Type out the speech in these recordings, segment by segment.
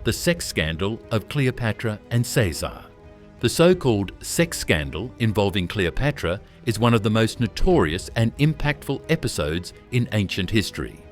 the sex scandal of Cleopatra and Caesar. The so-called sex scandal involving Cleopatra is one of the most notorious and impactful episodes in ancient history.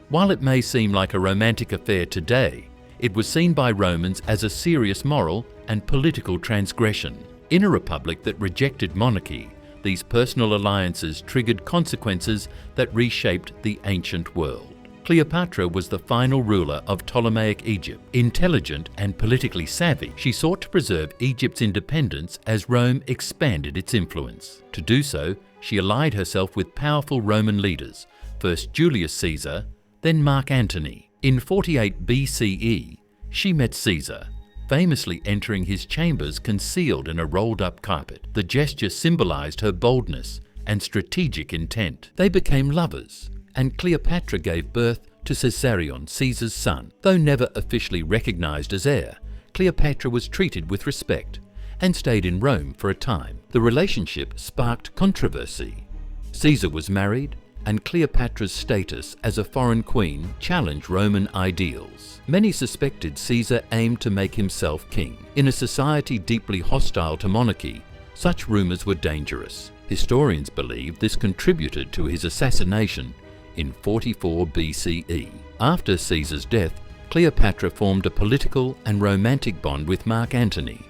While it may seem like a romantic affair today, it was seen by Romans as a serious moral and political transgression. In a republic that rejected monarchy, these personal alliances triggered consequences that reshaped the ancient world. Cleopatra was the final ruler of Ptolemaic Egypt. Intelligent and politically savvy, she sought to preserve Egypt's independence as Rome expanded its influence. To do so, she allied herself with powerful Roman leaders, first Julius Caesar, then Mark Antony. In 48 BCE, she met Caesar, famously entering his chambers concealed in a rolled-up carpet. The gesture symbolized her boldness and strategic intent. They became lovers, and Cleopatra gave birth to Caesarion, Caesar's son. Though never officially recognized as heir, Cleopatra was treated with respect and stayed in Rome for a time. The relationship sparked controversy. Caesar was married, and Cleopatra's status as a foreign queen challenged Roman ideals. Many suspected Caesar aimed to make himself king. In a society deeply hostile to monarchy, such rumors were dangerous. Historians believe this contributed to his assassination in 44 BCE. After Caesar's death, Cleopatra formed a political and romantic bond with Mark Antony,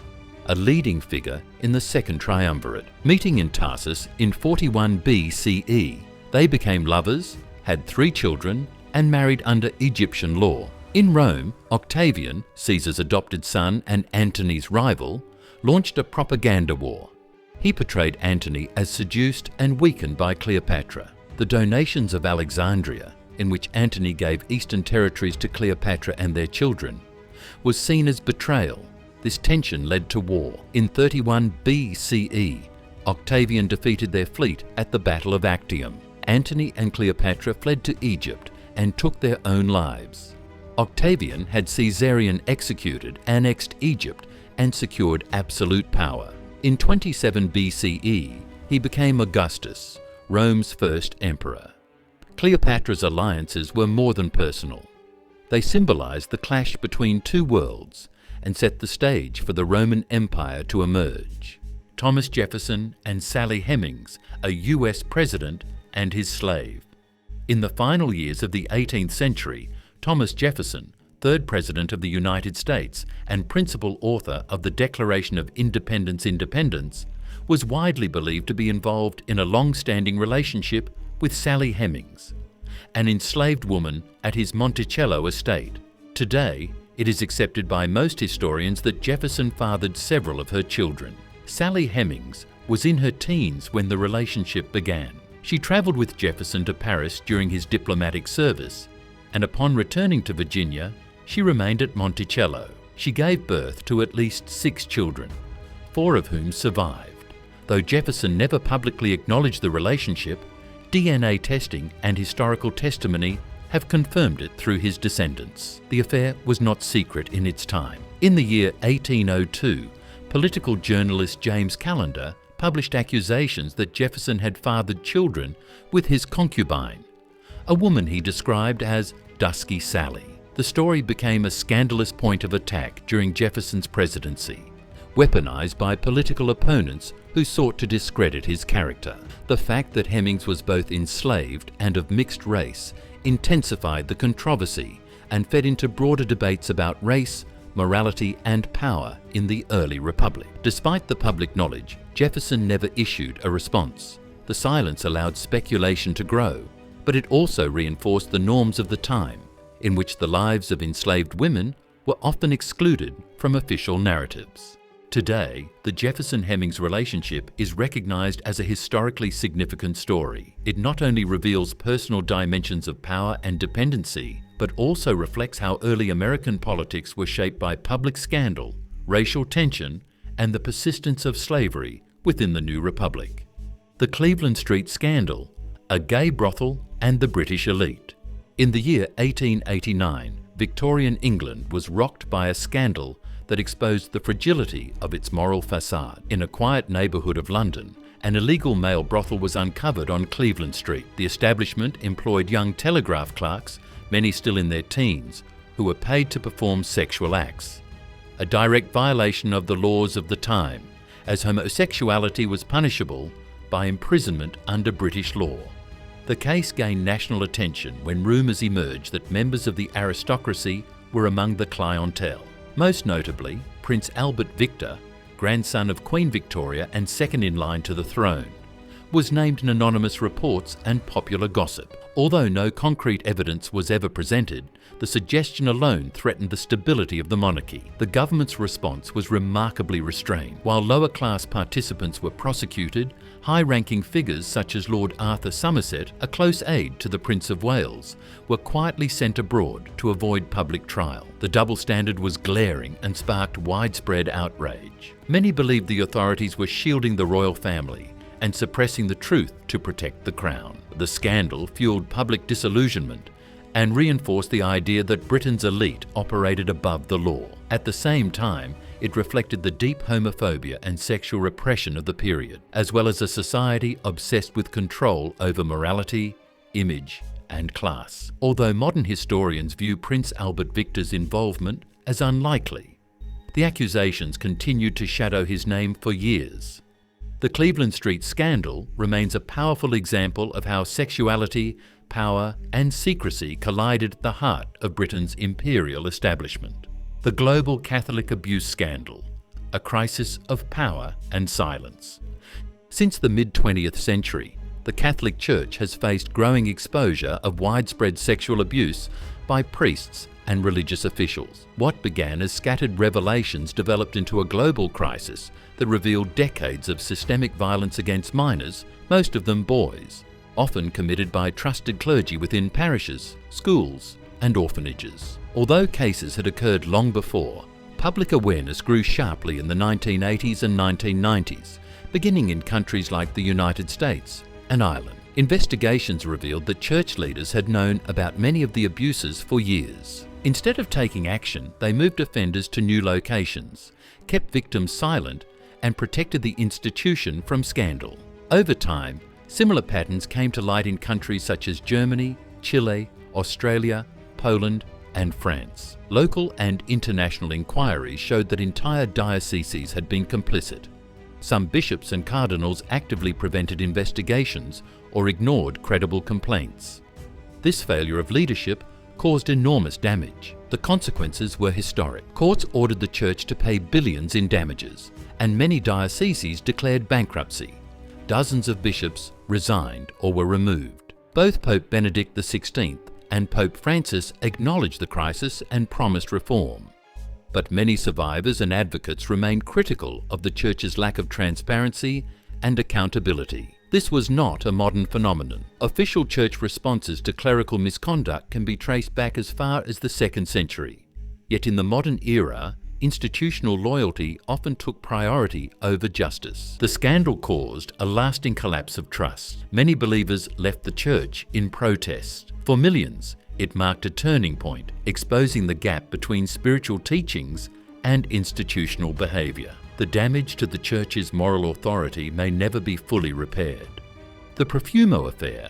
a leading figure in the Second Triumvirate. Meeting in Tarsus in 41 BCE, they became lovers, had 3 children, and married under Egyptian law. In Rome, Octavian, Caesar's adopted son and Antony's rival, launched a propaganda war. He portrayed Antony as seduced and weakened by Cleopatra. The donations of Alexandria, in which Antony gave eastern territories to Cleopatra and their children, was seen as betrayal. This tension led to war. In 31 BCE, Octavian defeated their fleet at the Battle of Actium. Antony and Cleopatra fled to Egypt and took their own lives. Octavian had Caesarion executed, annexed Egypt, and secured absolute power. In 27 BCE, he became Augustus, Rome's first emperor. Cleopatra's alliances were more than personal. They symbolized the clash between two worlds and set the stage for the Roman Empire to emerge. Thomas Jefferson and Sally Hemings, a US president, and his slave. In the final years of the 18th century, Thomas Jefferson, third President of the United States and principal author of the Declaration of Independence, was widely believed to be involved in a long-standing relationship with Sally Hemings, an enslaved woman at his Monticello estate. Today, it is accepted by most historians that Jefferson fathered several of her children. Sally Hemings was in her teens when the relationship began. She traveled with Jefferson to Paris during his diplomatic service, and upon returning to Virginia, she remained at Monticello. She gave birth to at least 6 children, 4 of whom survived. Though Jefferson never publicly acknowledged the relationship, DNA testing and historical testimony have confirmed it through his descendants. The affair was not secret in its time. In the year 1802, political journalist James Callender published accusations that Jefferson had fathered children with his concubine, a woman he described as Dusky Sally. The story became a scandalous point of attack during Jefferson's presidency, weaponized by political opponents who sought to discredit his character. The fact that Hemings was both enslaved and of mixed race intensified the controversy and fed into broader debates about race, morality, and power in the early republic. Despite the public knowledge, Jefferson never issued a response. The silence allowed speculation to grow, but it also reinforced the norms of the time, in which the lives of enslaved women were often excluded from official narratives. Today, the Jefferson-Hemings relationship is recognized as a historically significant story. It not only reveals personal dimensions of power and dependency, but also reflects how early American politics were shaped by public scandal, racial tension, and the persistence of slavery within the new republic. The Cleveland Street Scandal, a gay brothel, and the British elite. In the year 1889, Victorian England was rocked by a scandal that exposed the fragility of its moral facade. In a quiet neighbourhood of London, an illegal male brothel was uncovered on Cleveland Street. The establishment employed young telegraph clerks, many still in their teens, who were paid to perform sexual acts, a direct violation of the laws of the time, as homosexuality was punishable by imprisonment under British law. The case gained national attention when rumours emerged that members of the aristocracy were among the clientele. Most notably, Prince Albert Victor, grandson of Queen Victoria and second in line to the throne, was named in anonymous reports and popular gossip. Although no concrete evidence was ever presented, the suggestion alone threatened the stability of the monarchy. The government's response was remarkably restrained. While lower-class participants were prosecuted, high-ranking figures such as Lord Arthur Somerset, a close aide to the Prince of Wales, were quietly sent abroad to avoid public trial. The double standard was glaring and sparked widespread outrage. Many believed the authorities were shielding the royal family and suppressing the truth to protect the crown. The scandal fueled public disillusionment and reinforced the idea that Britain's elite operated above the law. At the same time, it reflected the deep homophobia and sexual repression of the period, as well as a society obsessed with control over morality, image, and class. Although modern historians view Prince Albert Victor's involvement as unlikely, the accusations continued to shadow his name for years. The Cleveland Street scandal remains a powerful example of how sexuality, power, and secrecy collided at the heart of Britain's imperial establishment. The global Catholic abuse scandal, a crisis of power and silence. Since the mid-20th century, the Catholic Church has faced growing exposure of widespread sexual abuse by priests and religious officials. What began as scattered revelations developed into a global crisis that revealed decades of systemic violence against minors, most of them boys, often committed by trusted clergy within parishes, schools, and orphanages. Although cases had occurred long before, public awareness grew sharply in the 1980s and 1990s, beginning in countries like the United States and Ireland. Investigations revealed that church leaders had known about many of the abuses for years. Instead of taking action, they moved offenders to new locations, kept victims silent, and protected the institution from scandal. Over time, similar patterns came to light in countries such as Germany, Chile, Australia, Poland, and France. Local and international inquiries showed that entire dioceses had been complicit. Some bishops and cardinals actively prevented investigations or ignored credible complaints. This failure of leadership caused enormous damage. The consequences were historic. Courts ordered the church to pay billions in damages, and many dioceses declared bankruptcy. Dozens of bishops resigned or were removed. Both Pope Benedict XVI and Pope Francis acknowledged the crisis and promised reform. But many survivors and advocates remained critical of the Church's lack of transparency and accountability. This was not a modern phenomenon. Official Church responses to clerical misconduct can be traced back as far as the 2nd century. Yet in the modern era, institutional loyalty often took priority over justice. The scandal caused a lasting collapse of trust. Many believers left the Church in protest. For millions, it marked a turning point, exposing the gap between spiritual teachings and institutional behaviour. The damage to the Church's moral authority may never be fully repaired. The Profumo Affair: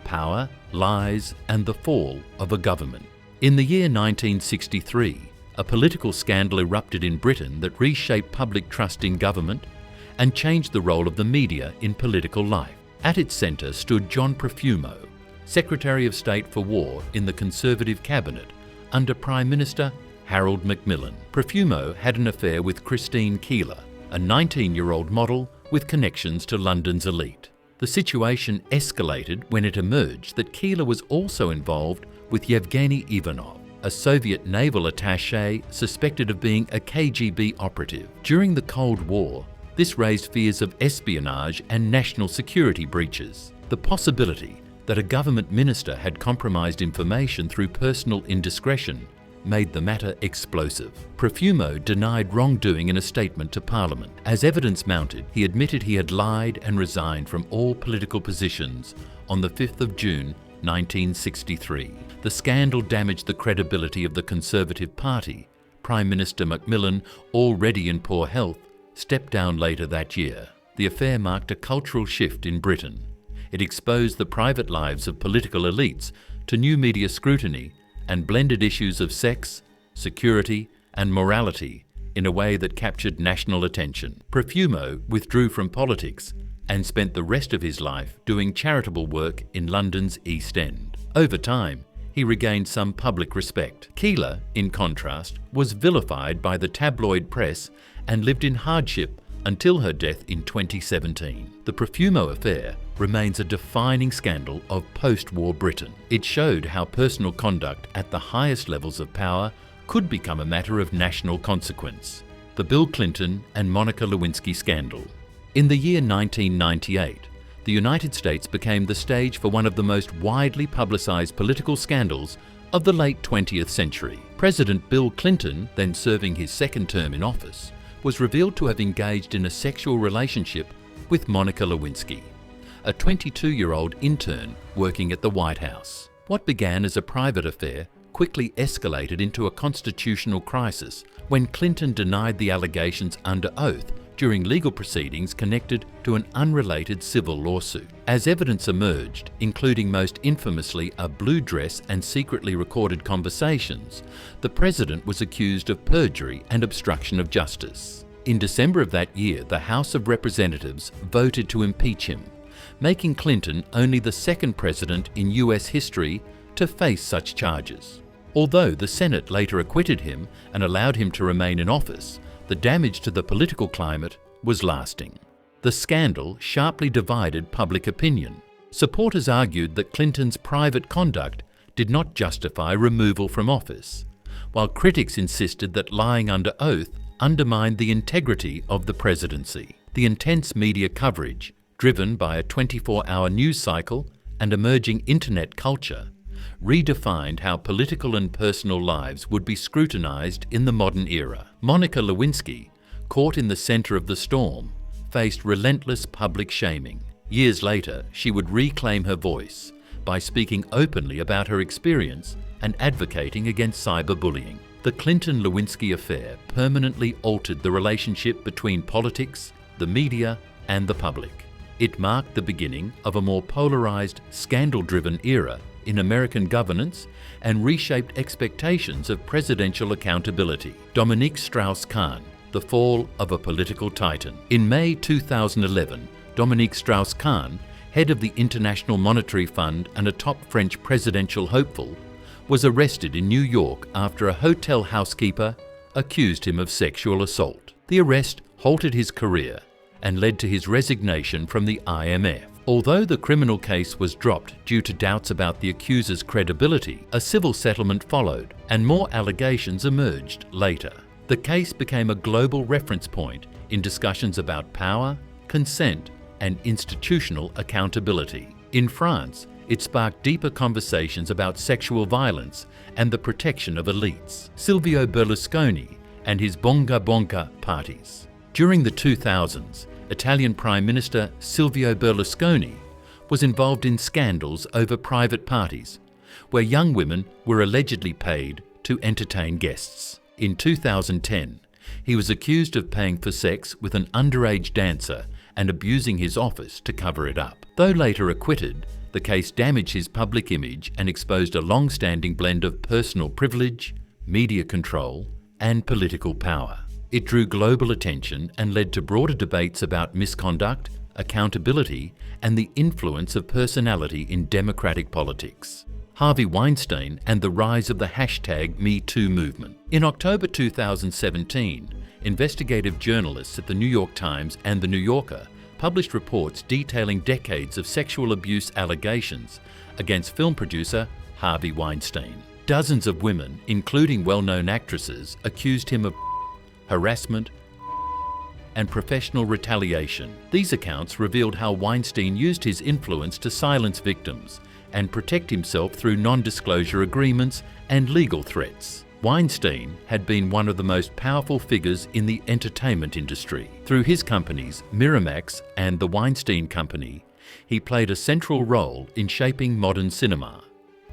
Power, Lies, and the Fall of a Government. In the year 1963, a political scandal erupted in Britain that reshaped public trust in government and changed the role of the media in political life. At its centre stood John Profumo, Secretary of State for War in the Conservative cabinet under Prime Minister Harold Macmillan. Profumo had an affair with Christine Keeler, a 19-year-old model with connections to London's elite. The situation escalated when it emerged that Keeler was also involved with Yevgeny Ivanov, a Soviet naval attaché suspected of being a KGB operative. During the Cold War, this raised fears of espionage and national security breaches. The possibility that a government minister had compromised information through personal indiscretion made the matter explosive. Profumo denied wrongdoing in a statement to Parliament. As evidence mounted, he admitted he had lied and resigned from all political positions on the 5th of June 1963. The scandal damaged the credibility of the Conservative Party. Prime Minister Macmillan, already in poor health, stepped down later that year. The affair marked a cultural shift in Britain. It exposed the private lives of political elites to new media scrutiny and blended issues of sex, security, and morality in a way that captured national attention. Profumo withdrew from politics and spent the rest of his life doing charitable work in London's East End. Over time, he regained some public respect. Keeler, in contrast, was vilified by the tabloid press and lived in hardship until her death in 2017. The Profumo Affair remains a defining scandal of post-war Britain. It showed how personal conduct at the highest levels of power could become a matter of national consequence. The Bill Clinton and Monica Lewinsky scandal. In the year 1998, the United States became the stage for one of the most widely publicized political scandals of the late 20th century. President Bill Clinton, then serving his second term in office, was revealed to have engaged in a sexual relationship with Monica Lewinsky, a 22-year-old intern working at the White House. What began as a private affair quickly escalated into a constitutional crisis when Clinton denied the allegations under oath during legal proceedings connected to an unrelated civil lawsuit. As evidence emerged, including most infamously a blue dress and secretly recorded conversations, the president was accused of perjury and obstruction of justice. In December of that year, the House of Representatives voted to impeach him, making Clinton only the second president in US history to face such charges. Although the Senate later acquitted him and allowed him to remain in office, the damage to the political climate was lasting. The scandal sharply divided public opinion. Supporters argued that Clinton's private conduct did not justify removal from office, while critics insisted that lying under oath undermined the integrity of the presidency. The intense media coverage, driven by a 24-hour news cycle and emerging internet culture, redefined how political and personal lives would be scrutinized in the modern era. Monica Lewinsky, caught in the center of the storm, faced relentless public shaming. Years later, she would reclaim her voice by speaking openly about her experience and advocating against cyberbullying. The Clinton-Lewinsky affair permanently altered the relationship between politics, the media, and the public. It marked the beginning of a more polarized, scandal-driven era in American governance and reshaped expectations of presidential accountability. Dominique Strauss-Kahn, the fall of a political titan. In May 2011, Dominique Strauss-Kahn, head of the International Monetary Fund and a top French presidential hopeful, was arrested in New York after a hotel housekeeper accused him of sexual assault. The arrest halted his career and led to his resignation from the IMF. Although the criminal case was dropped due to doubts about the accuser's credibility, a civil settlement followed, and more allegations emerged later. The case became a global reference point in discussions about power, consent, and institutional accountability. In France, it sparked deeper conversations about sexual violence and the protection of elites. Silvio Berlusconi and his Bunga-Bunga parties. During the 2000s, Italian Prime Minister Silvio Berlusconi was involved in scandals over private parties, where young women were allegedly paid to entertain guests. In 2010, he was accused of paying for sex with an underage dancer and abusing his office to cover it up. Though later acquitted, the case damaged his public image and exposed a long-standing blend of personal privilege, media control, and political power. It drew global attention and led to broader debates about misconduct, accountability, and the influence of personality in democratic politics. Harvey Weinstein and the rise of the #MeToo movement. In October 2017, investigative journalists at the New York Times and the New Yorker published reports detailing decades of sexual abuse allegations against film producer Harvey Weinstein. Dozens of women, including well-known actresses, accused him of harassment and professional retaliation. These accounts revealed how Weinstein used his influence to silence victims and protect himself through non-disclosure agreements and legal threats. Weinstein had been one of the most powerful figures in the entertainment industry. Through his companies, Miramax and the Weinstein Company, he played a central role in shaping modern cinema.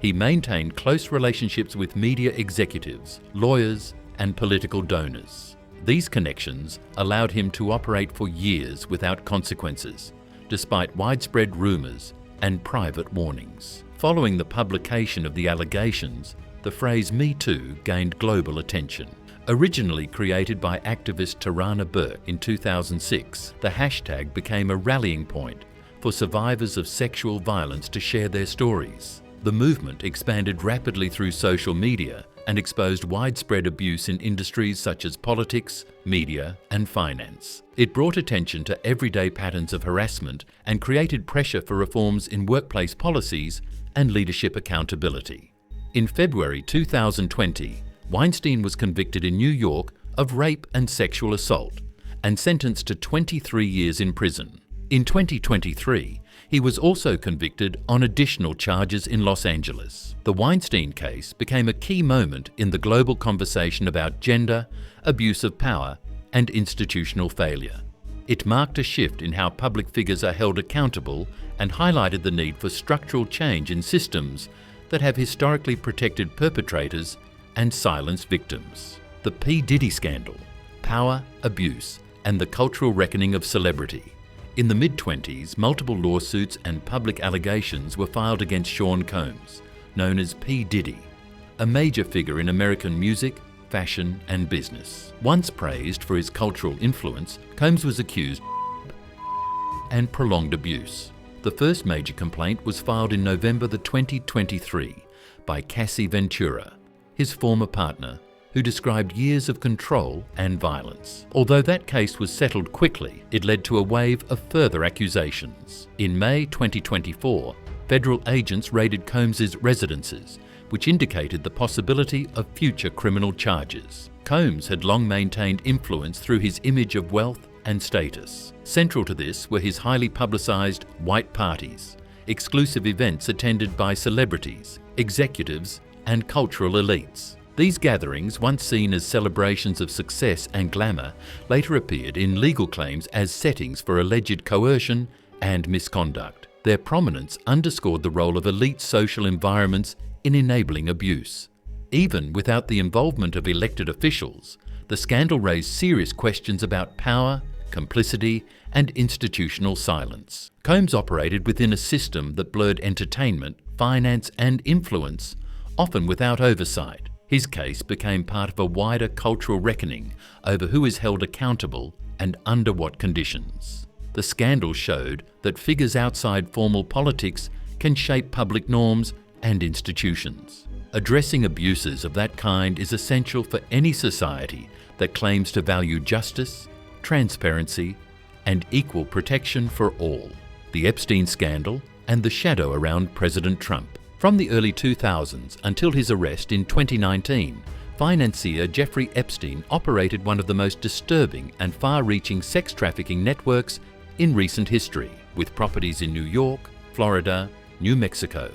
He maintained close relationships with media executives, lawyers, and political donors. These connections allowed him to operate for years without consequences, despite widespread rumors and private warnings. Following the publication of the allegations, the phrase Me Too gained global attention. Originally created by activist Tarana Burke in 2006, the hashtag became a rallying point for survivors of sexual violence to share their stories. The movement expanded rapidly through social media and exposed widespread abuse in industries such as politics, media, and finance. It brought attention to everyday patterns of harassment and created pressure for reforms in workplace policies and leadership accountability. In February 2020, Weinstein was convicted in New York of rape and sexual assault and sentenced to 23 years in prison. In 2023, he was also convicted on additional charges in Los Angeles. The Weinstein case became a key moment in the global conversation about gender, abuse of power, and institutional failure. It marked a shift in how public figures are held accountable and highlighted the need for structural change in systems that have historically protected perpetrators and silenced victims. The P. Diddy Scandal, power, abuse, and the cultural reckoning of celebrity. In the mid-20s, multiple lawsuits and public allegations were filed against Sean Combs, known as P. Diddy, a major figure in American music, fashion, and business. Once praised for his cultural influence, Combs was accused and prolonged abuse. The first major complaint was filed in November 2023 by Cassie Ventura, his former partner, who described years of control and violence. Although that case was settled quickly, it led to a wave of further accusations. In May 2024, federal agents raided Combs' residences, which indicated the possibility of future criminal charges. Combs had long maintained influence through his image of wealth and status. Central to this were his highly publicized white parties, exclusive events attended by celebrities, executives, and cultural elites. These gatherings, once seen as celebrations of success and glamour, later appeared in legal claims as settings for alleged coercion and misconduct. Their prominence underscored the role of elite social environments in enabling abuse. Even without the involvement of elected officials, the scandal raised serious questions about power, complicity, and institutional silence. Combs operated within a system that blurred entertainment, finance, and influence, often without oversight. His case became part of a wider cultural reckoning over who is held accountable and under what conditions. The scandal showed that figures outside formal politics can shape public norms and institutions. Addressing abuses of that kind is essential for any society that claims to value justice, transparency, and equal protection for all. The Epstein Scandal and the shadow around President Trump. From the early 2000s until his arrest in 2019, financier Jeffrey Epstein operated one of the most disturbing and far-reaching sex trafficking networks in recent history, with properties in New York, Florida, New Mexico,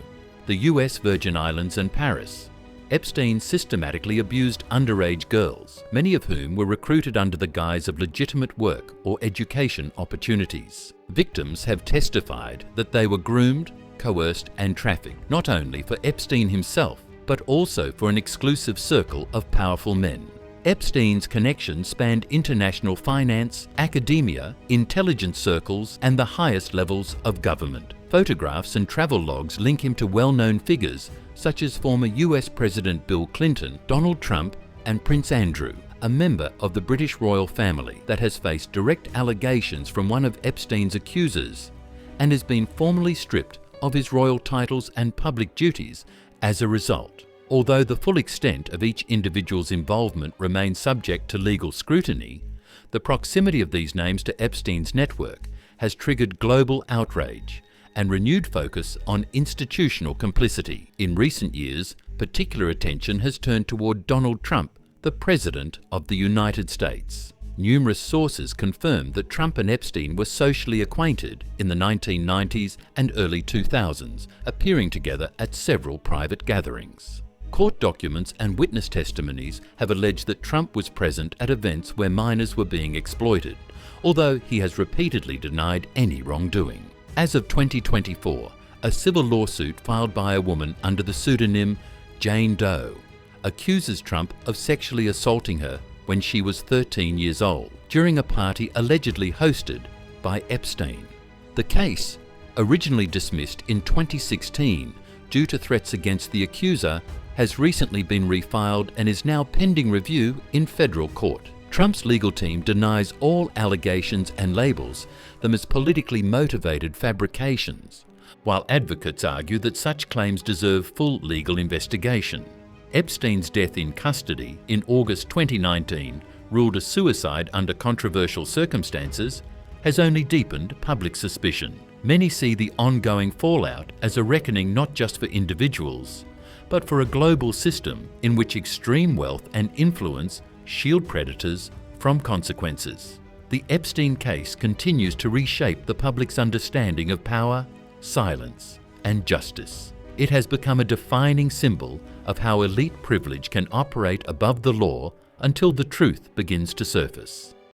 the US Virgin Islands, and Paris. Epstein systematically abused underage girls, many of whom were recruited under the guise of legitimate work or education opportunities. Victims have testified that they were groomed, coerced, and trafficked, not only for Epstein himself, but also for an exclusive circle of powerful men. Epstein's connections spanned international finance, academia, intelligence circles, and the highest levels of government. Photographs and travel logs link him to well-known figures such as former US President Bill Clinton, Donald Trump, and Prince Andrew, a member of the British royal family that has faced direct allegations from one of Epstein's accusers and has been formally stripped of his royal titles and public duties as a result. Although the full extent of each individual's involvement remains subject to legal scrutiny, the proximity of these names to Epstein's network has triggered global outrage and renewed focus on institutional complicity. In recent years, particular attention has turned toward Donald Trump, the President of the United States. Numerous sources confirm that Trump and Epstein were socially acquainted in the 1990s and early 2000s, appearing together at several private gatherings. Court documents and witness testimonies have alleged that Trump was present at events where minors were being exploited, although he has repeatedly denied any wrongdoing. As of 2024, a civil lawsuit filed by a woman under the pseudonym Jane Doe accuses Trump of sexually assaulting her when she was 13 years old, during a party allegedly hosted by Epstein. The case, originally dismissed in 2016 due to threats against the accuser, has recently been refiled and is now pending review in federal court. Trump's legal team denies all allegations and labels them as politically motivated fabrications, while advocates argue that such claims deserve full legal investigation. Epstein's death in custody in August 2019, ruled a suicide under controversial circumstances, has only deepened public suspicion. Many see the ongoing fallout as a reckoning not just for individuals, but for a global system in which extreme wealth and influence shield predators from consequences. The Epstein case continues to reshape the public's understanding of power, silence, and justice. It has become a defining symbol of how elite privilege can operate above the law until the truth begins to surface.